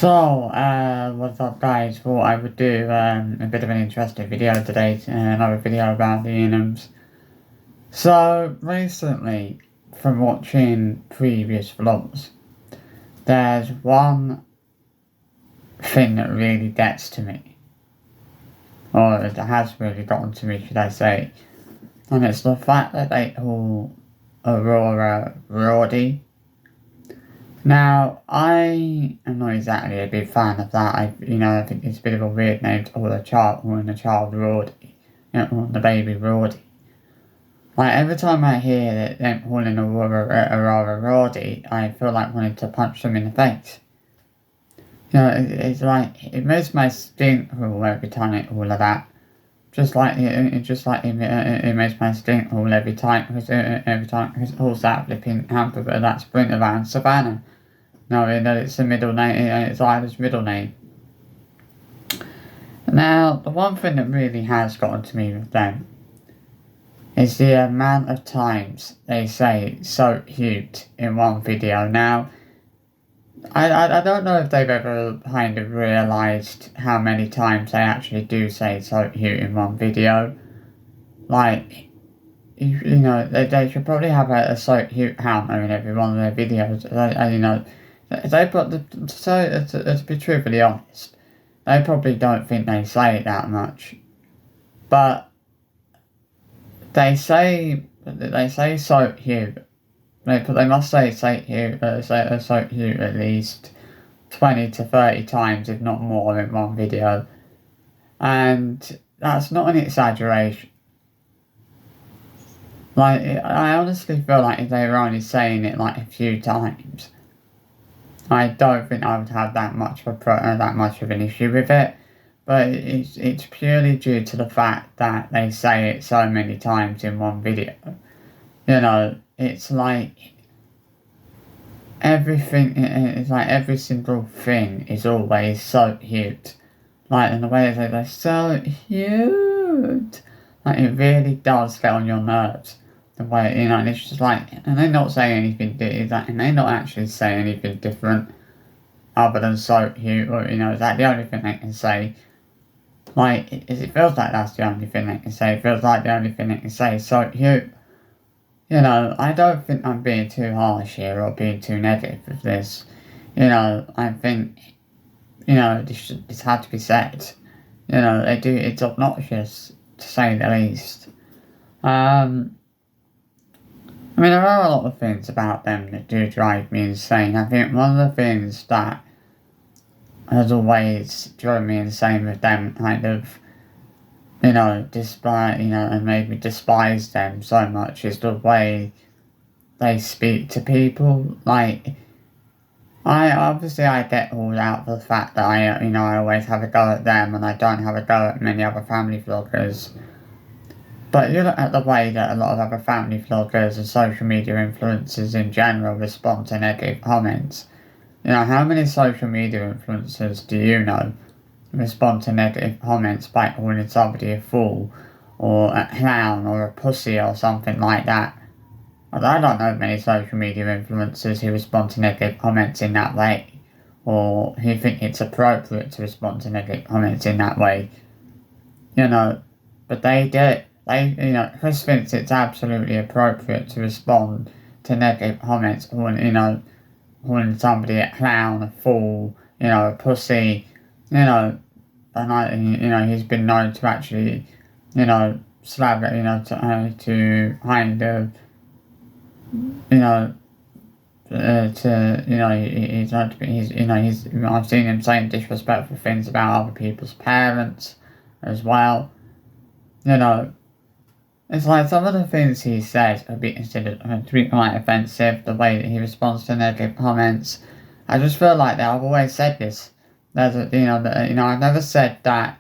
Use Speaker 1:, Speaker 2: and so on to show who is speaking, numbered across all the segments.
Speaker 1: What's up guys? Thought I would do a bit of an interesting video today, another video about the Enums. So, recently, from watching previous vlogs, there's one thing that really gets to me. Or that has really gotten to me, should I say. And it's the fact that they call Aurora Rorty. Now, I am not exactly a big fan of that. I think it's a bit of a weird name to call a child Rorty, the baby Rorty. Like, every time I hear that them calling Aurora Rorty, I feel like wanting to punch them in the face. It's like, it makes my skin crawl every time it all of that. It makes my skin crawl every time, because it calls that flipping hamburger that sprint around Savannah. Knowing that it's a middle name, it's Ida's middle name. Now, the one thing that really has gotten to me with them is the amount of times they say "so cute" in one video. Now, I don't know if they've ever kind of realised how many times they actually do say "so cute" in one video. Like, they should probably have a "so cute" counter in every one of their videos. They put to be truthfully honest, they probably don't think they say it that much, but they say "so cute." They must say "so cute" at least 20 to 30 times, if not more, in one video, and that's not an exaggeration. Like, I honestly feel like if they were only saying it like a few times, I don't think I would have that much of an issue with it, but it's purely due to the fact that they say it so many times in one video. It's like everything. It's like every single thing is always so cute. Like, in the way they say they're so cute. Like, it really does get on your nerves. The way, and it's just like, and they're not saying anything, and they're not actually saying anything different other than "so cute," or, is that the only thing they can say? Like, it feels like that's the only thing they can say. It feels like the only thing they can say is "so cute." I don't think I'm being too harsh here or being too negative with this. I think, this had to be said. It's obnoxious, to say the least. There are a lot of things about them that do drive me insane. I think one of the things that has always driven me insane with them, kind of, and made me despise them so much, is the way they speak to people. Like, I get called out for the fact that I always have a go at them and I don't have a go at many other family vloggers. But you look at the way that a lot of other family vloggers and social media influencers in general respond to negative comments. How many social media influencers do you know respond to negative comments by calling somebody a fool, or a clown, or a pussy, or something like that? Well, I don't know many social media influencers who respond to negative comments in that way, or who think it's appropriate to respond to negative comments in that way. But they do. Chris thinks it's absolutely appropriate to respond to negative comments calling somebody a clown, a fool, a pussy, and he's been known to actually, slap it, to kind of, I've seen him saying disrespectful things about other people's parents as well. It's like some of the things he says could be considered to be quite offensive, the way that he responds to negative comments. I just feel like that I've always said this. I've never said that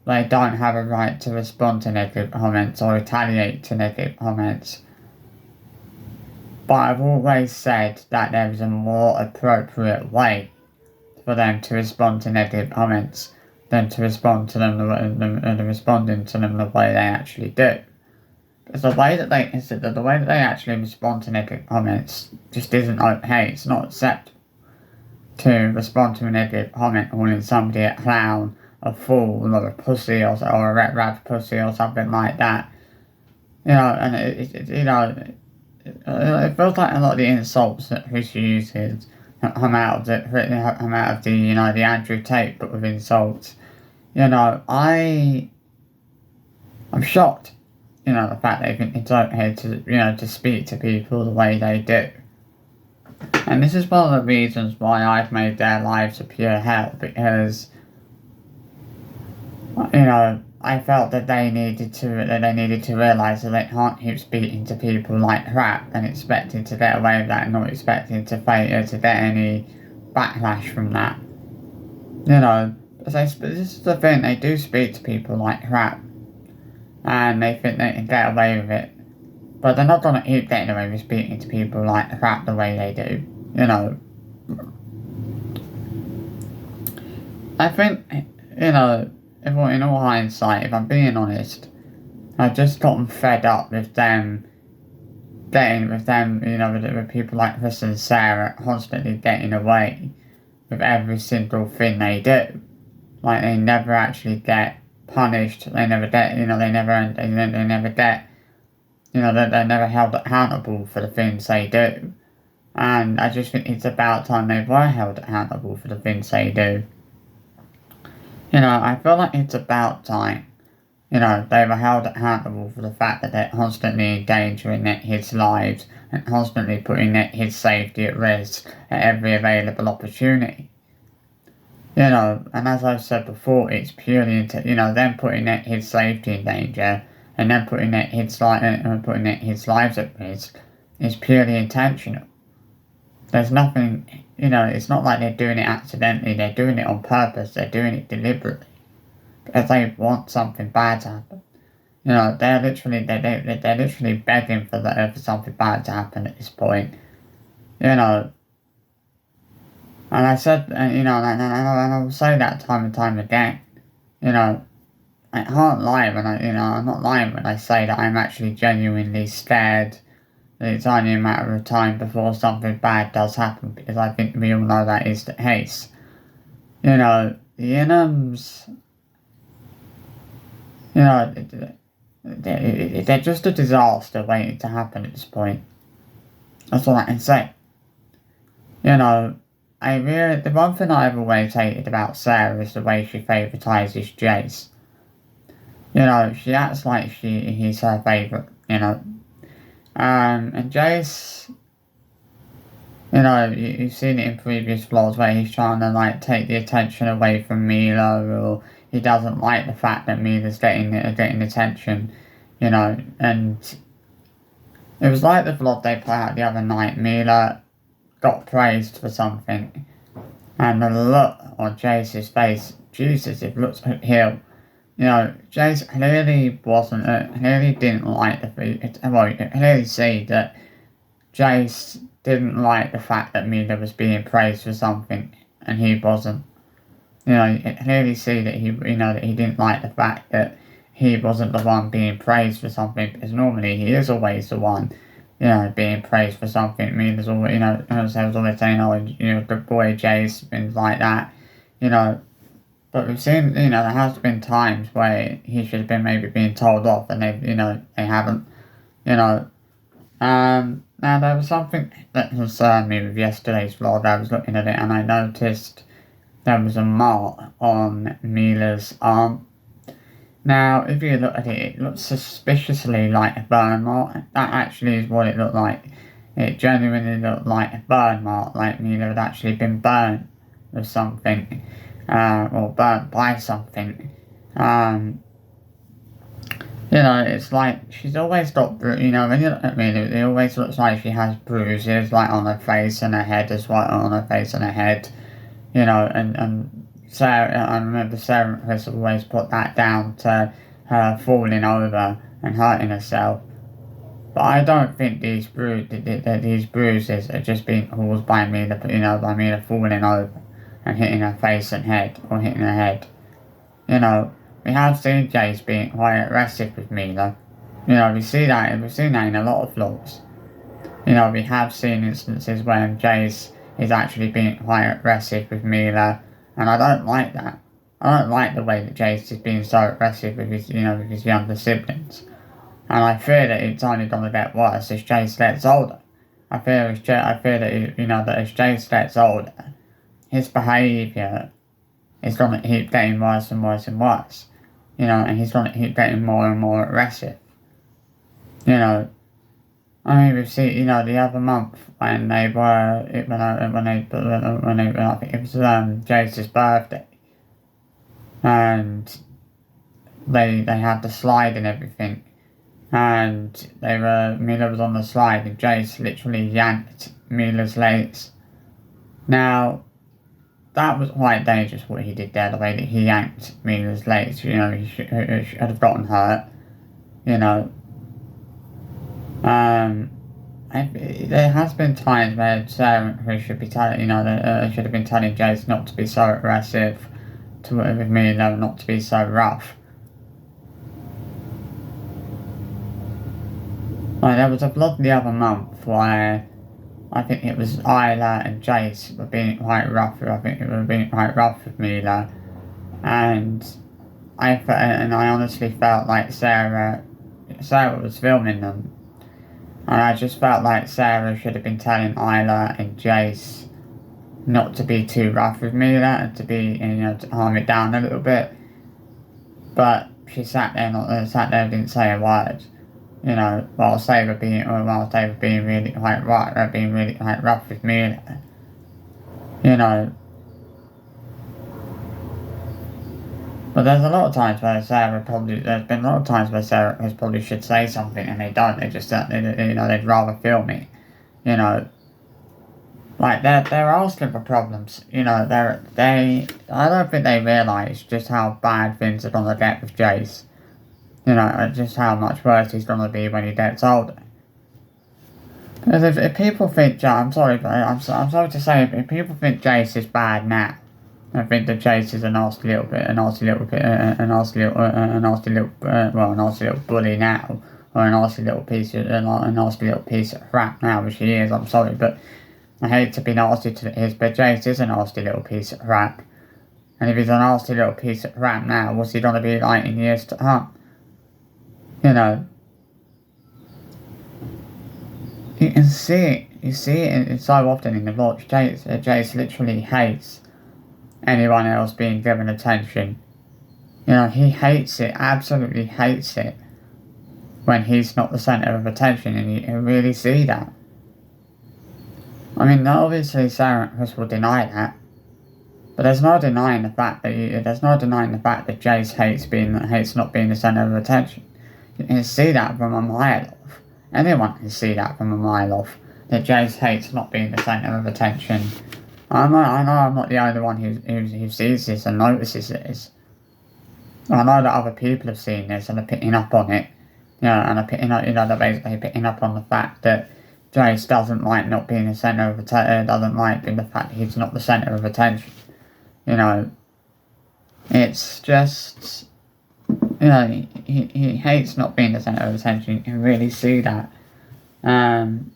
Speaker 1: they don't have a right to respond to negative comments or retaliate to negative comments. But I've always said that there is a more appropriate way for them to respond to negative comments than to respond to them responding to them the way they actually do. Because the way that they actually respond to negative comments just isn't okay. It's not acceptable. to respond to a negative comment calling somebody a clown, a fool, or a pussy, or a rat pussy, or something like that. And it feels like a lot of the insults that Chris uses come out of the Andrew Tate book of insults. I'm shocked. The fact they think it's okay to speak to people the way they do. And this is one of the reasons why I've made their lives a pure hell, because, I felt that they needed to realise that they can't keep speaking to people like crap and expecting to get away with that and not expecting to get any backlash from that. This is the thing, they do speak to people like crap and they think they can get away with it. But they're not going to keep getting away with speaking to people like crap the way they do. I think, in all hindsight, if I'm being honest, I've just gotten fed up with with people like Chris and Sarah constantly getting away with every single thing they do. Like, they never actually get punished, they're never held accountable for the things they do. And I just think it's about time they were held accountable for the things they do. I feel like it's about time. They were held accountable for the fact that they're constantly endangering their kids' lives and constantly putting their kids' safety at risk at every available opportunity. And as I've said before, it's purely them putting their kids' safety in danger and then putting their kids' lives at risk is purely intentional. There's nothing, it's not like they're doing it accidentally, they're doing it on purpose, they're doing it deliberately. Because they want something bad to happen. They're literally begging for something bad to happen at this point. And I said, and I will say that time and time again. I can't lie I'm not lying when I say that I'm actually genuinely scared that it's only a matter of time before something bad does happen, because I think we all know that is the case. The Inhams, they're just a disaster waiting to happen at this point. That's all I can say. The one thing I've always hated about Sarah is the way she favouritised Jace. She acts like he's her favourite, and Jace, you've seen it in previous vlogs where he's trying to, take the attention away from Mila, or he doesn't like the fact that Mila's getting attention, and it was like the vlog they put out the other night. Mila got praised for something, and the look on Jace's face, Jesus, it looks healed. Jace clearly didn't like you could clearly see that Jace didn't like the fact that Mila was being praised for something and he wasn't. You could clearly see that he didn't like the fact that he wasn't the one being praised for something, because normally he is always the one, being praised for something. Mila's always, was always saying, good boy, Jace, things like that, But we've seen, there has been times where he should have been maybe being told off, and they haven't, Now there was something that concerned me with yesterday's vlog. I was looking at it and I noticed there was a mark on Mila's arm. Now, if you look at it, it looks suspiciously like a burn mark. That actually is what it looked like. It genuinely looked like a burn mark, like Mila had actually been burned with something. Or burnt by something. It's like she's always got, when you look at me, it always looks like she has bruises, on her face and her head as well, on her face and her head, and Sarah, I remember Sarah and Chris always put that down to her falling over and hurting herself. But I don't think these bruises are just being caused by me, by me falling over and hitting her face and head, or hitting her head. We have seen Jace being quite aggressive with Mila. We've seen that in a lot of vlogs. We have seen instances when Jace he's actually being quite aggressive with Mila, and I don't like that. I don't like the way that Jace is being so aggressive with his, with his younger siblings. And I fear that it's only going to get worse as Jace gets older. I fear that that as Jace gets older, his behaviour is going to keep getting worse and worse and worse. And he's going to keep getting more and more aggressive. I mean, we've seen, the other month when they were, I think it was Jace's birthday, and they had the slide and everything, and Mila was on the slide, and Jace literally yanked Mila's legs. Now, that was quite dangerous what he did there, the way that he yanked Mila's legs. He should have gotten hurt. There has been times where Sarah and Chris should be telling, should have been telling Jace not to be so aggressive with Mila, not to be so rough. There was a vlog the other month where I think it was Isla and Jace were being quite rough. I think it was being quite rough with Mila, and I honestly felt like Sarah was filming them, and I just felt like Sarah should have been telling Isla and Jace not to be too rough with Mila and to be, to calm it down a little bit. But she sat there and didn't say a word. While they were being really quite rough with me, But there's a lot of times where there's been a lot of times where Sarah probably should say something and they don't. They just, they'd rather film me, Like they're asking for problems, I don't think they realise just how bad things are gonna get with Jace. Just how much worse he's going to be when he gets older. Because if people think, I'm sorry to say, if people think Jace is bad now, I think that Jace is a nasty little bully now, or a nasty little piece of crap now, which he is. I'm sorry, but I hate to be nasty to his, but Jace is a nasty little piece of crap. And if he's a nasty little piece of crap now, what's he going to be like in years to come? You can see it so often in the vlog. Jace literally hates anyone else being given attention. He hates it, absolutely hates it, when he's not the centre of attention, and you really see that. I mean, obviously Sarah and Chris will deny that, but there's no denying the fact that Jace hates not being the centre of attention. You can see that from a mile off. Anyone can see that from a mile off, that Jace hates not being the centre of attention. I know I'm not the only one who sees this and notices this. I know that other people have seen this and are picking up on it. And are picking up, they're basically picking up on the fact that Jace doesn't like not being the centre of attention, doesn't like the fact that he's not the centre of attention. It's just... he hates not being the centre of attention. You can really see that. And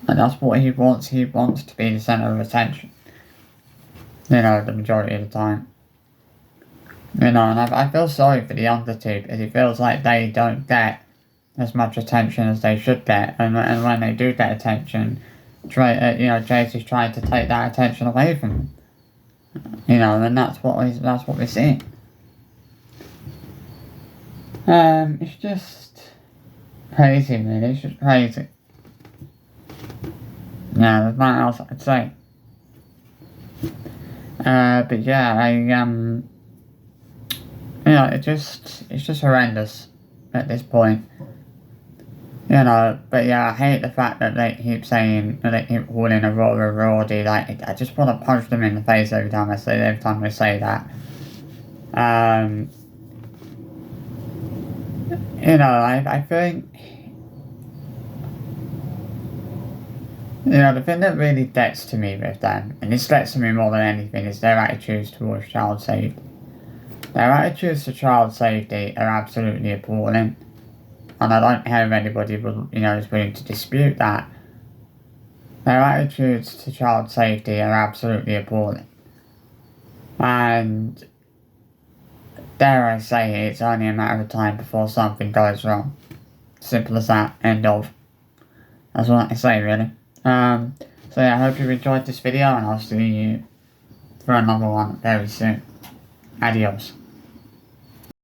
Speaker 1: that's what he wants. He wants to be the centre of attention. The majority of the time. And I feel sorry for the younger two, because it feels like they don't get as much attention as they should get. And when they do get attention, Jace is trying to take that attention away from them. And that's what we're seeing. It's just crazy, really. It's just crazy. There's nothing else I could say. But yeah, it's just horrendous at this point. But yeah, I hate the fact that they keep saying, that they keep calling Aurora Rordy. Like, I just want to punch them in the face every time they say that. I think, the thing that really gets to me with them, and this gets to me more than anything, is their attitudes towards child safety. Their attitudes to child safety are absolutely appalling, and I don't hear anybody, is willing to dispute that. Their attitudes to child safety are absolutely appalling. And dare I say, it's only a matter of time before something goes wrong. Simple as that. End of. That's all I can say, really. So yeah, I hope you enjoyed this video, and I'll see you for another one very soon. Adios.